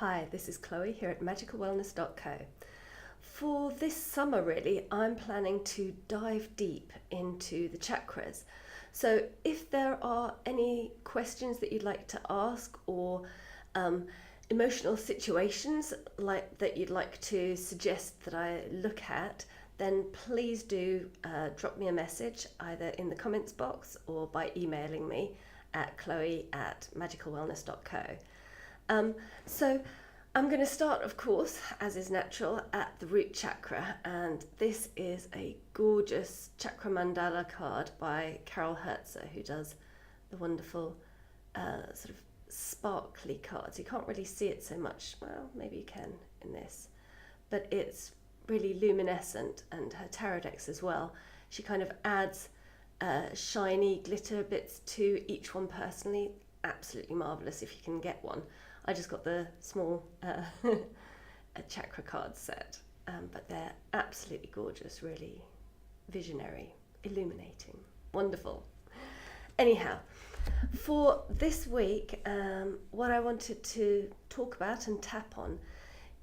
Hi, this is Chloe here at magicalwellness.co. For this summer, really, I'm planning to dive deep into the chakras. So if there are any questions that you'd like to ask or emotional situations that you'd like to suggest that I look at, then please do drop me a message either in the comments box or by emailing me at chloe@magicalwellness.co. So I'm going to start, of course, as is natural, at the root chakra, and this is a gorgeous chakra mandala card by Carol Hertzer, who does the wonderful sort of sparkly cards. You can't really see it so much, well, maybe you can in this, but it's really luminescent, and her tarot decks as well. She kind of adds shiny glitter bits to each one personally. Absolutely marvellous if you can get one. I just got the small chakra card set, but they're absolutely gorgeous, really visionary, illuminating, wonderful. Anyhow, for this week, what I wanted to talk about and tap on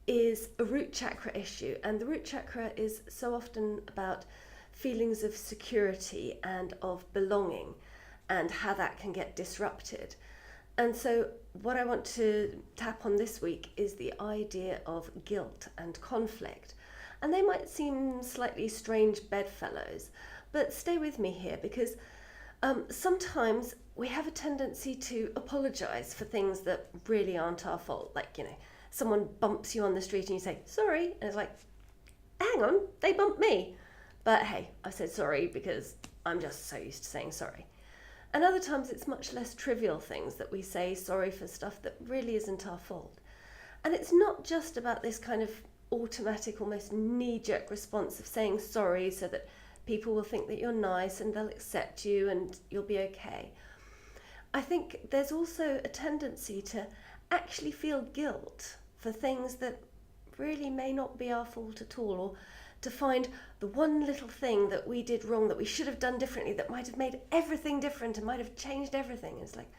is a root chakra issue. And the root chakra is so often about feelings of security and of belonging and how that can get disrupted. And so what I want to tap on this week is the idea of guilt and conflict. And they might seem slightly strange bedfellows, but stay with me here because sometimes we have a tendency to apologize for things that really aren't our fault. Like, someone bumps you on the street and you say, sorry, and it's like, hang on, they bumped me. But hey, I said sorry because I'm just so used to saying sorry. And other times it's much less trivial things that we say sorry for stuff that really isn't our fault. And it's not just about this kind of automatic, almost knee-jerk response of saying sorry so that people will think that you're nice and they'll accept you and you'll be okay. I think there's also a tendency to actually feel guilt for things that really may not be our fault at all, or to find the one little thing that we did wrong that we should have done differently that might have made everything different and might have changed everything. It's like,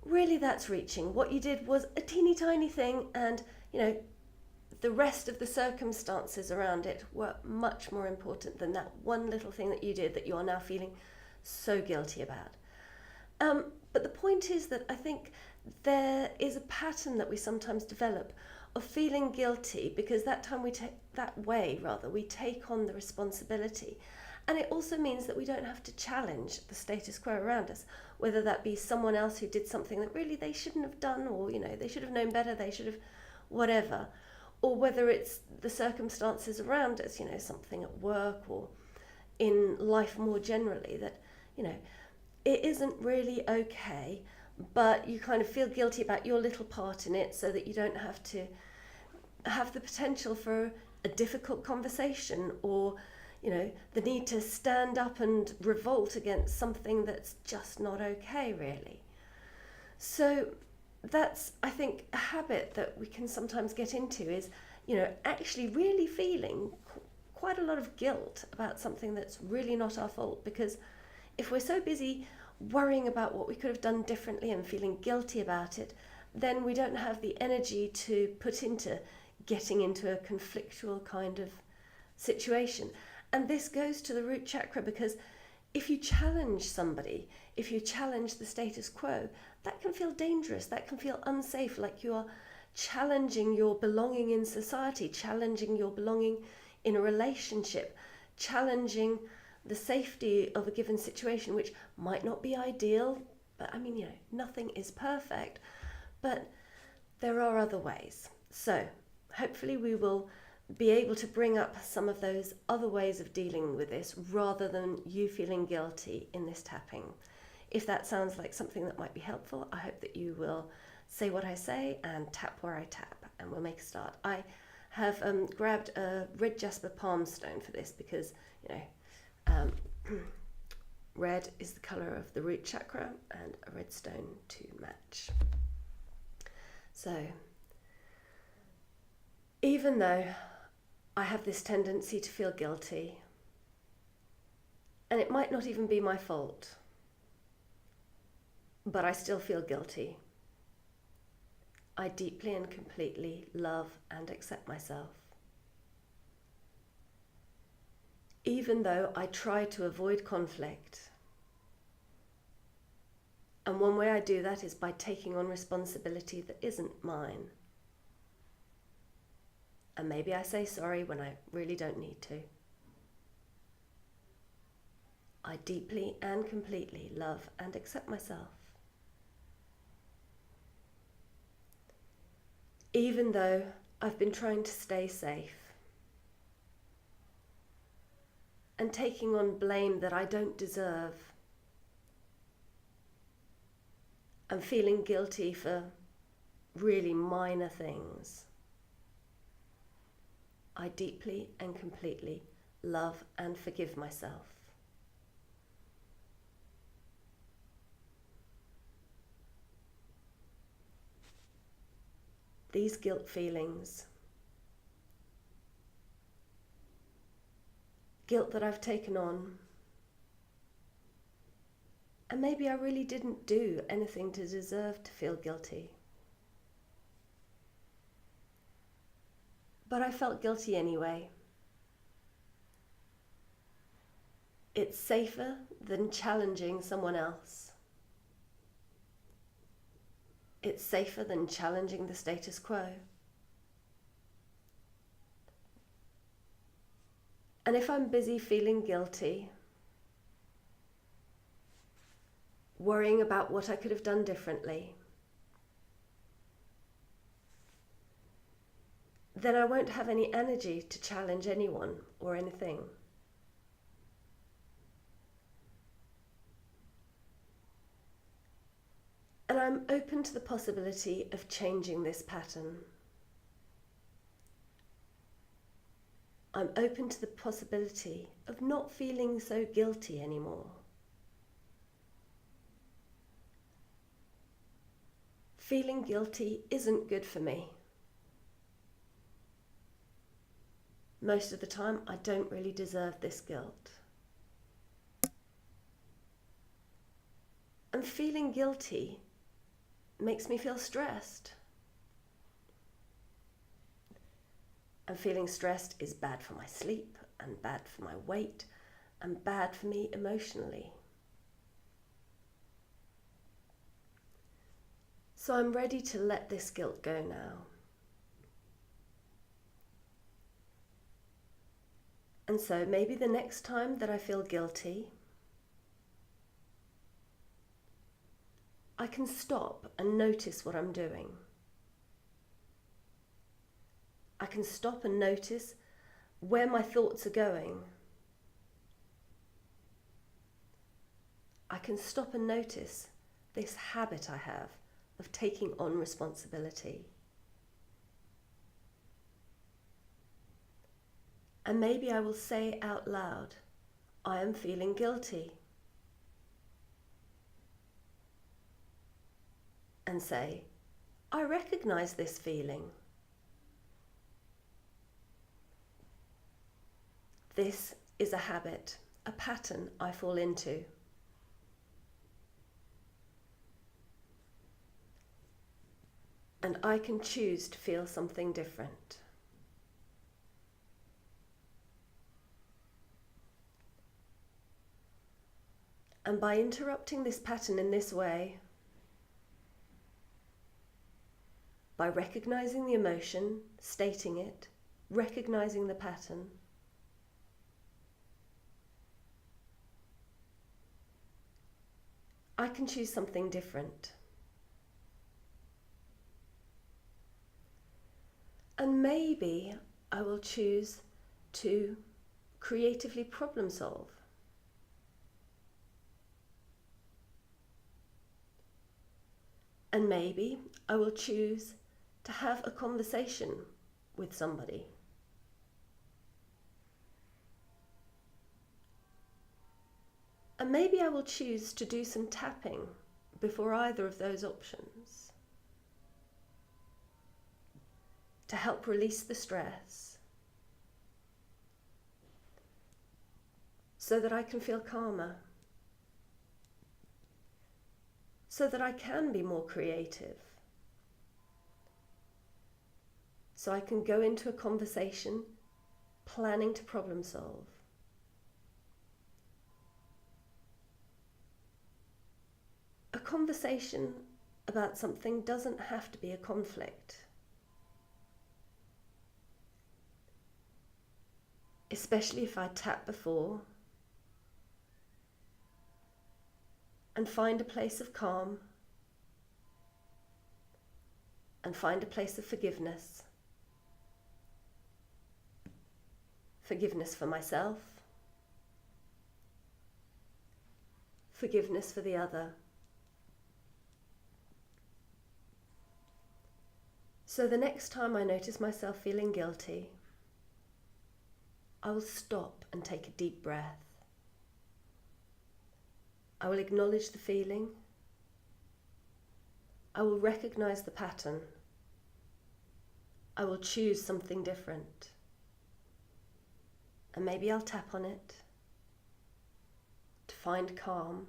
really, that's reaching. What you did was a teeny tiny thing, and the rest of the circumstances around it were much more important than that one little thing that you did that you are now feeling so guilty about. But the point is that I think there is a pattern that we sometimes develop of feeling guilty because we take on the responsibility. And it also means that we don't have to challenge the status quo around us, whether that be someone else who did something that really they shouldn't have done, or they should have known better, they should have whatever, or whether it's the circumstances around us, something at work or in life more generally, that it isn't really okay, but you kind of feel guilty about your little part in it so that you don't have to have the potential for a difficult conversation or, the need to stand up and revolt against something that's just not okay, really. So that's, I think, a habit that we can sometimes get into is, actually really feeling quite a lot of guilt about something that's really not our fault, because if we're so busy worrying about what we could have done differently and feeling guilty about it, then we don't have the energy to put into getting into a conflictual kind of situation. And this goes to the root chakra, because if you challenge somebody, if you challenge the status quo, that can feel dangerous, that can feel unsafe, like you are challenging your belonging in society, challenging your belonging in a relationship, challenging the safety of a given situation, which might not be ideal, but nothing is perfect, but there are other ways. So hopefully we will be able to bring up some of those other ways of dealing with this rather than you feeling guilty in this tapping. If that sounds like something that might be helpful, I hope that you will say what I say and tap where I tap, and we'll make a start. I have grabbed a red jasper palm stone for this because, red is the colour of the root chakra, and a red stone to match. So, even though I have this tendency to feel guilty, and it might not even be my fault, but I still feel guilty, I deeply and completely love and accept myself. Even though I try to avoid conflict. And one way I do that is by taking on responsibility that isn't mine. And maybe I say sorry when I really don't need to. I deeply and completely love and accept myself. Even though I've been trying to stay safe and taking on blame that I don't deserve and feeling guilty for really minor things, I deeply and completely love and forgive myself. These guilt feelings, guilt that I've taken on, and maybe I really didn't do anything to deserve to feel guilty. But I felt guilty anyway. It's safer than challenging someone else. It's safer than challenging the status quo. And if I'm busy feeling guilty, worrying about what I could have done differently, then I won't have any energy to challenge anyone or anything. And I'm open to the possibility of changing this pattern. I'm open to the possibility of not feeling so guilty anymore. Feeling guilty isn't good for me. Most of the time, I don't really deserve this guilt. And feeling guilty makes me feel stressed. And feeling stressed is bad for my sleep, and bad for my weight, and bad for me emotionally. So I'm ready to let this guilt go now. And so maybe the next time that I feel guilty, I can stop and notice what I'm doing. I can stop and notice where my thoughts are going. I can stop and notice this habit I have of taking on responsibility. And maybe I will say out loud, I am feeling guilty. And say, I recognize this feeling. This is a habit, a pattern I fall into. And I can choose to feel something different. And by interrupting this pattern in this way, by recognizing the emotion, stating it, recognizing the pattern, I can choose something different. And maybe I will choose to creatively problem solve. And maybe I will choose to have a conversation with somebody. And maybe I will choose to do some tapping before either of those options to help release the stress so that I can feel calmer, so that I can be more creative, So I can go into a conversation planning to problem solve. A conversation about something doesn't have to be a conflict, especially if I tap before and find a place of calm and find a place of forgiveness. Forgiveness for myself, forgiveness for the other. So the next time I notice myself feeling guilty, I will stop and take a deep breath. I will acknowledge the feeling. I will recognize the pattern. I will choose something different. And maybe I'll tap on it to find calm,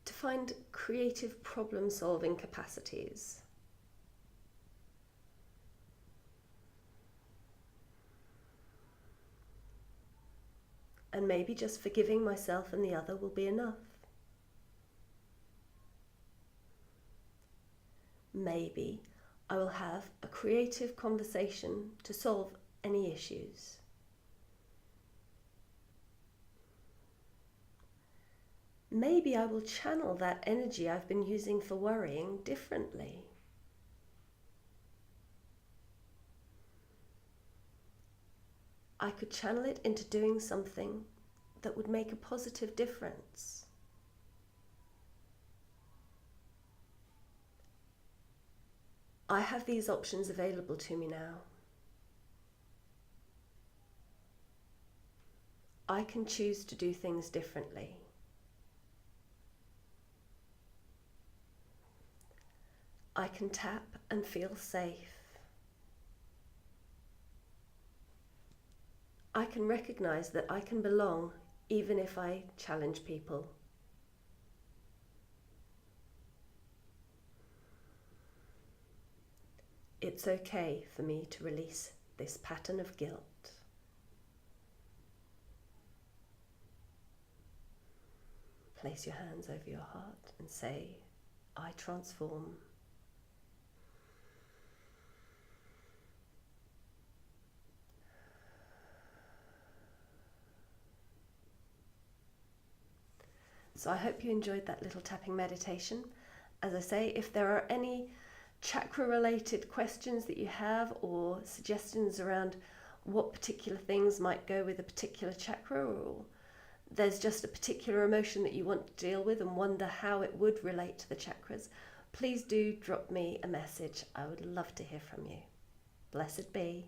to find creative problem-solving capacities. And maybe just forgiving myself and the other will be enough. Maybe I will have a creative conversation to solve any issues. Maybe I will channel that energy I've been using for worrying differently. I could channel it into doing something that would make a positive difference. I have these options available to me now. I can choose to do things differently. I can tap and feel safe. I can recognize that I can belong even if I challenge people. It's okay for me to release this pattern of guilt. Place your hands over your heart and say, I transform. So I hope you enjoyed that little tapping meditation. As I say, if there are any chakra-related questions that you have or suggestions around what particular things might go with a particular chakra, or there's just a particular emotion that you want to deal with and wonder how it would relate to the chakras, please do drop me a message. I would love to hear from you. Blessed be.